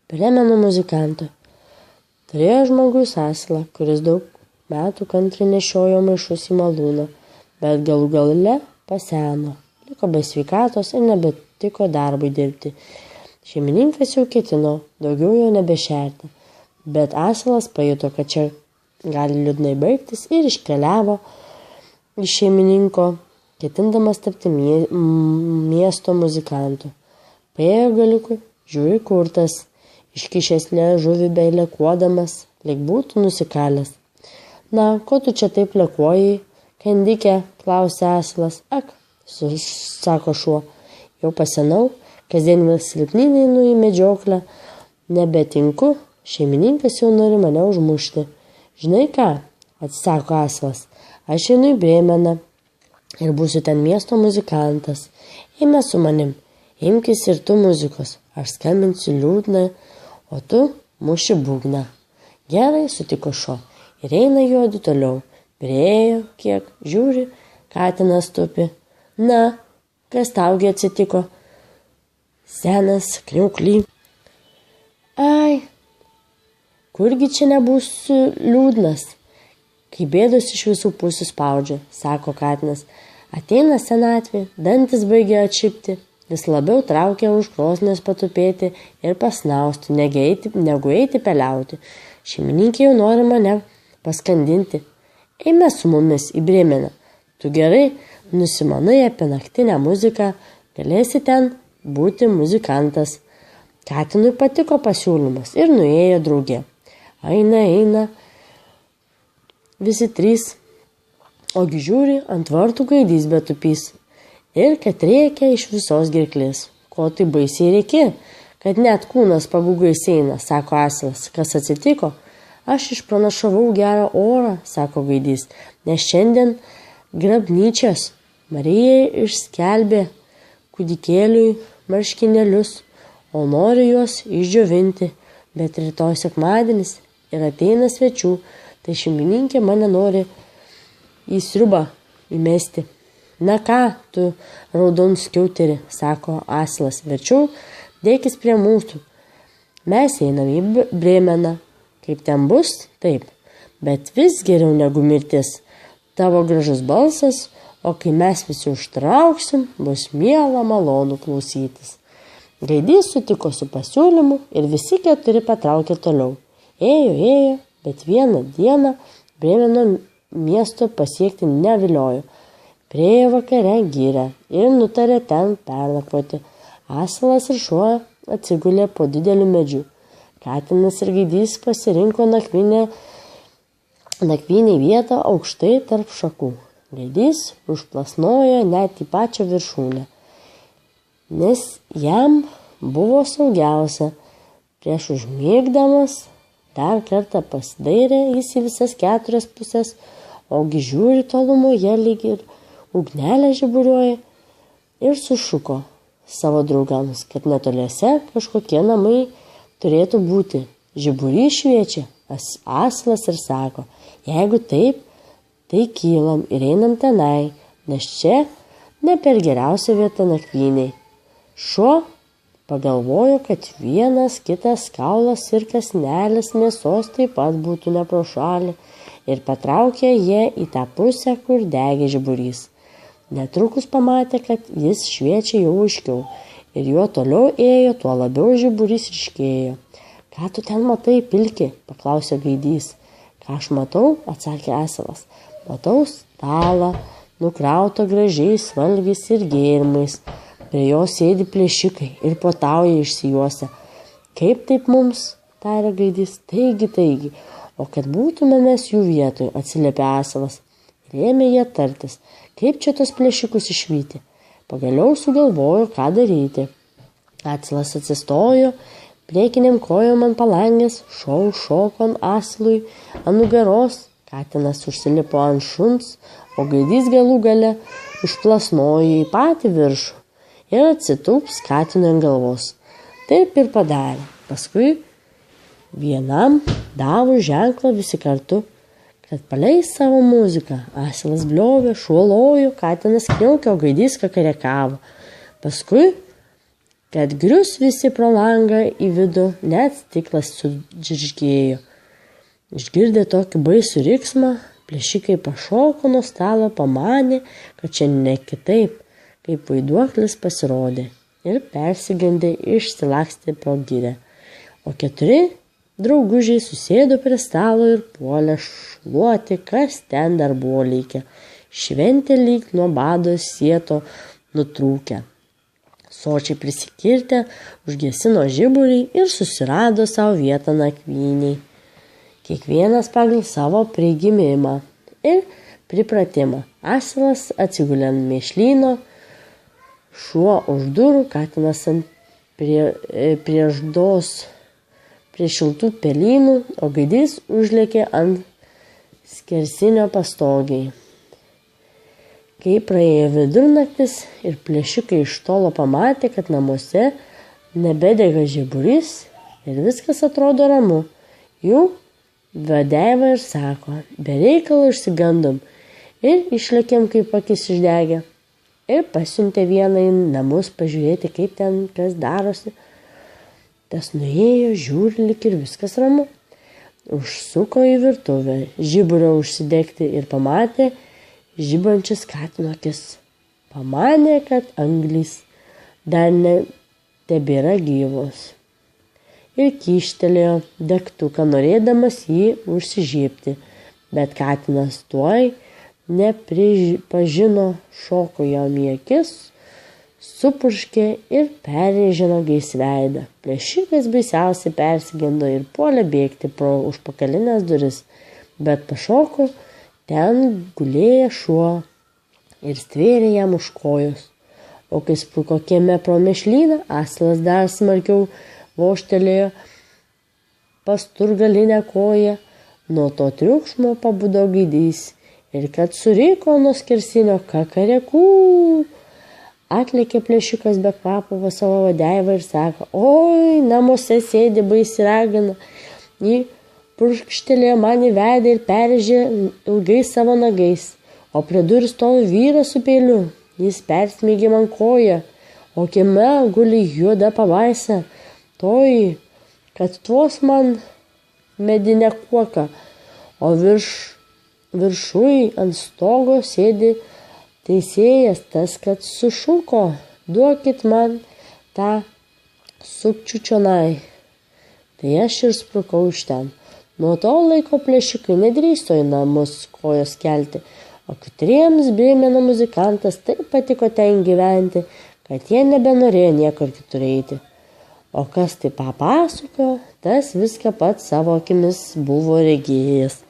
Brėmeno muzikantų. Turėjo žmogus asilą, kuris daug metų kantriai nešiojo maišus į malūną, bet galų gale paseno, liko be sveikatos ir nebetiko darbui dirbti. Šeimininkas jau ketino daugiau jo nebešerti, bet asilas pajuto, kad čia gali liūdnai baigtis ir iškeliavo iš šeimininko, ketindamas tapti miesto muzikantu. Paėjo galiukui, žiūri kurtas, iškišęs liežuvį bei lekuodamas, lyg būtų nusikalęs. Na, ko tu čia taip lekuoji, kandikė, klausė asilas. Ak, sako šuo, jau pasenau, kasdien vėl silpninai į medžioklę, nebetinku, šeimininkas jau nori mane užmušti. Žinai ką, atsako asilas, aš einu į Brėmeną ir būsiu ten miesto muzikantas. Eime su manim, imkis ir tu muzikos, aš skambinsiu liūdną, o tu muši būgną. Gerai, sutiko šuo ir eina juodu toliau. Priėjo kiek, žiūri, katinas tupi. Na, kas taugi atsitiko? Senas kriaukly. Ai, kurgi čia nebūsiu liūdnas, kai bėdos iš visų pusių spaudžia, sako katinas. Ateina senatvė, dantis baigia atšipti, vis labiau traukia už krosnės patupėti ir pasnausti, negu eiti peliauti. Šeimininkė jau nori mane paskandinti. Eime su mumis į Brėmeną. Tu gerai nusimanai apie naktinę muziką, galėsi ten būti muzikantas. Katinui patiko pasiūlymas ir nuėjo draugė. Eina, visi trys, ogi žiūri, ant vartų gaidys betupys. Ir kad rėkia iš visos girklės. Ko tai baisiai rėki, kad net kūnas pagugais eina, sako asilas. Kas atsitiko? Aš išpranašavau gerą orą, sako gaidys, nes šiandien grabnyčias Marijai išskelbė kūdikėliui marškinėlius, o noriu juos išdžiovinti, bet rytoj sekmadienis ir ateina svečių, tai šeimininkė mane nori į sriubą įmesti. Na ką, tu raudonskiauteri, sako asilas, verčiau dėkis prie mūsų. Mes einam į Brėmeną, kaip ten bus, taip, bet vis geriau negu mirtis. Tavo gražus balsas, o kai mes visi užtrauksim, bus miela malonu klausytis. Gaidys sutiko su pasiūlymu ir visi keturi patraukė toliau. Ėjo, bet vieną dieną Brėmeno miesto pasiekti neviliojo. Priėjo vakare gyrę ir nutarė ten pernakvoti. Asilas ir šuo atsigulė po dideliu medžiu. Katinas ir gaidys pasirinko nakvynei vietą aukštai tarp šakų. Gaidys užplasnojo net į pačią viršūnę, nes jam buvo saugiausia. Prieš užmigdamas dar kartą pasidairė jis į visas 4 pusės, ogi žiūri tolumoje lyg ir ugnelė žiburiuoja ir sušuko savo draugams, kad netoliese kažkokie namai turėtų būti. Žiburys šviečia, asilas ir sako, jeigu taip, tai kylam ir einam tenai, nes čia ne per geriausia vieta nakvyniai. Šuo pagalvojo, kad vienas kitas kaulas ir kasnelis mėsos taip pat būtų ne pro šalį ir patraukė jie į tą pusę, kur degė žiburys. Netrukus pamatė, kad jis šviečia jau aiškiau ir juo toliau ėjo, tuo labiau žiburys ryškėjo. Ką tu ten matai, pilki? Paklausė gaidys. Ką aš matau? Atsakė asilas. Matau stalą, nukrautą gražiais valgiais ir gėrimais. Prie jo sėdi plėšikai ir puotauja išsijuosę. Kaip taip mums? Tarė gaidys. Taigi. O kad būtume mes jų vietoj, atsiliepė asilas. Ir ėmė jie tartis. Kaip čia tos plėšikus išvyti? Pagaliau sugalvojo, ką daryti. Asilas atsistojo, priekiniam kojom ant palangės, šoko ant asilui, ant nugaros, katinas užsilipo ant šuns, o gaidys galų gale užplasnojo į patį viršų ir atsitūps katinui ant galvos. Taip ir padarė. Paskui vienam davus ženklą visi kartu, kad paleis savo muziką. Asilas bliovė, šuo lojo, katinas kniaukė, o gaidys kakarekavo. Paskui, kad grius visi pro langą į vidų, net stiklas sudžirgėjo. Išgirdę tokį baisų riksmą, plėšikai pašoko nuo stalo, pamanė, kad čia ne kitaip, kaip vaiduoklis pasirodė, ir persigandė išsilakstė po girią. O 4 draugužiai susėdo prie stalo ir puolė šluoti, kas ten dar buvo likę. Šventė lyg nuo bado sieto nutrūkę. Sočiai prisikirtę, užgesino žiburį ir susirado savo vietą nakvyniai. Kiekvienas pagal savo prigimimą ir pripratimą. Asilas atsigulė ant mėšlyno, šuo už durų, katinas ant prieždos prie šiltų pelynų, o gaidys užlėkė ant skersinio pastogiai. Kai praėjo vidurnaktis ir plėšikai iš tolo pamatė, kad namuose nebedega žiburys ir viskas atrodo ramu, jų vadeiva ir sako, be reikalo išsigandom ir išlėkėm kaip akis išdegę. Ir pasiuntė vieną į namus pažiūrėti, kaip ten kas darosi. Tas nuėjo, žiūri, lyg ir viskas ramu. Užsuko į virtuvę, žiburio užsidegti ir pamatė žibančias katino akis. Pamanė, kad anglys dar tebėra gyvos. Ir kyštelėjo degtuką, norėdamas jį užsižiebti, bet katinas tuoj nepripažino, šoko jam į akis, supurškė ir perrėžė nagais veidą. Plėšikas baisiausiai persigando ir puolė bėgti pro užpakalinės duris, bet pašoko, ten gulėjo šuo ir stvėrė jam už kojos. O kai spruko kieme pro mėšlyną, asilas dar smarkiau vožtelėjo pasturgalinę koją. Nuo to triukšmo pabudo gaidys ir kad suriko nuo skersinio kakarekų. Atlėkė plėšikas be kvapo savo vadeivą ir sako, oi, namuose sėdi baisi ragana. Ji purkštelėjo man į veidą ir perrėžė ilgais savo nagais, o prie durų stovi vyras su peiliu. Jis persmeigė man koją, o kieme guli juoda pabaisa, toji, kad tuos man medinę kuoką, o viršui ant stogo sėdi teisėjas, tas, kad sušuko, duokit man tą sukčių čionai. Tai aš ir sprukau iš ten. Nuo to laiko plėšikai nedrįsto į namus kojos kelti, o 4 Brėmeno muzikantas taip patiko ten gyventi, kad jie nebenorėjo niekur kitur eiti. O kas tai papasakojo, tas viską pats savo akimis buvo regėjęs.